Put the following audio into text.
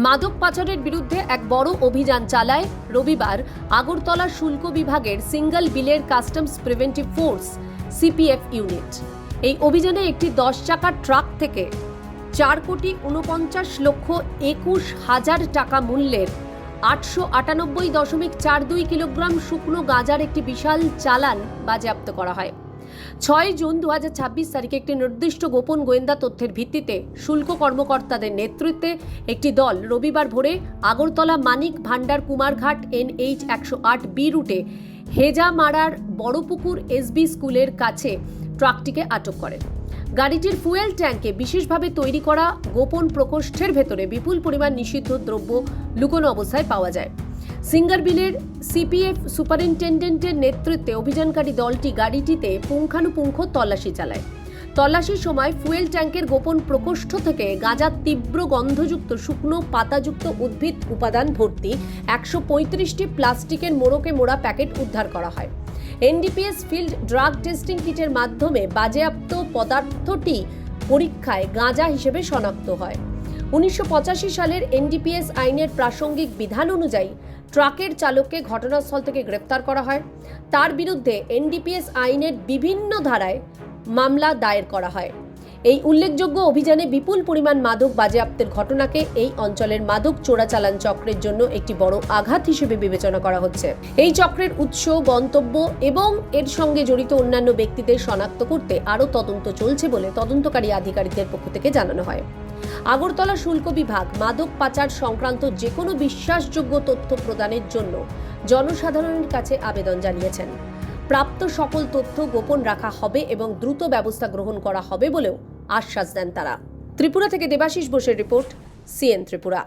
মাদক পাচারের বিরুদ্ধে এক বড় অভিযান চালায় রবিবার আগরতলা শুল্ক বিভাগের সিঙ্গল বিলের customs preventive force CPF unit. এই অভিযানে একটি 10 চাকার ট্রাক থেকে 4,49,21,000 টাকা মূল্যের 898.42 কিলোগ্রাম শুকনো গাঁজার একটি বিশাল চালান বাজেয়াপ্ত করা হয়। 6 জুন 2026 তারিখে একটি নির্দিষ্ট গোপন গোয়েন্দা তথ্যের ভিত্তিতে শুল্ক কর্মকর্তাদের নেতৃত্বে একটি দল রবিবার ভোরে আগরতলা মানিক ভান্ডার কুমারঘাট NH 108B রুটে হেজামারার বড়পুকুর SB স্কুলের কাছে ট্রাকটিকে আটক করে। গাড়িটির ফুয়েল ট্যাঙ্কে বিশেষভাবে তৈরি করা গোপন প্রকোষ্ঠের ভেতরে বিপুল পরিমাণ নিষিদ্ধ দ্রব্য লুকোনো অবস্থায় পাওয়া যায়। সিঙ্গারবিলের সিপিএফ সুপারিনটেন্ডেন্টের নেতৃত্বে অভিযানকারী দলটি গাড়িটিতে পুঙ্খানুপুঙ্খ তল্লাশি চালায়। তল্লাশির সময় ফুয়েল ট্যাঙ্কের গোপন প্রকোষ্ঠ থেকে গাঁজার তীব্র গন্ধযুক্ত শুকনো পাতাযুক্ত উদ্ভিদ উপাদান ভর্তি 135টি প্লাস্টিকের মোড়কে মোড়া প্যাকেট উদ্ধার করা হয়। এনডিপিএস ফিল্ড ড্রাগ টেস্টিং কিটের মাধ্যমে বাজেয়াপ্ত পদার্থটি পরীক্ষায় গাঁজা হিসেবে শনাক্ত হয়। 1985 সালের এনডিপিএস আইনের প্রাসঙ্গিক বিধান অনুযায়ী ট্রাকের চালককে ঘটনাস্থল থেকে গ্রেপ্তার করা হয়। তার বিরুদ্ধে এনডিপিএস আইনের বিভিন্ন ধারায় মামলা দায়ের করা হয়। এই উল্লেখযোগ্য অভিযানে বিপুল পরিমাণ মাদক বাজেয়াপ্তের ঘটনাকে এই অঞ্চলের মাদক চোরাচালান চক্রের জন্য একটি বড় আঘাত হিসেবে বিবেচনা করা হচ্ছে। এই চক্রের উৎস, গন্তব্য এবং এর সঙ্গে জড়িত অন্যান্য ব্যক্তিদের শনাক্ত করতে আরও তদন্ত চলছে বলে তদন্তকারী আধিকারিকদের পক্ষ থেকে জানানো হয়। আগরতলা শুল্ক বিভাগ মাদক পাচার সংক্রান্ত যে কোনো বিশ্বাসযোগ্য তথ্য প্রদানের জন্য জনসাধারণের কাছে আবেদন জানিয়েছেন। প্রাপ্ত সকল তথ্য গোপন রাখা হবে এবং দ্রুত ব্যবস্থা গ্রহণ করা হবে বলেও আশ্বাস দেন তারা। ত্রিপুরা থেকে দেবাশিস বোসের রিপোর্ট, CN ত্রিপুরা।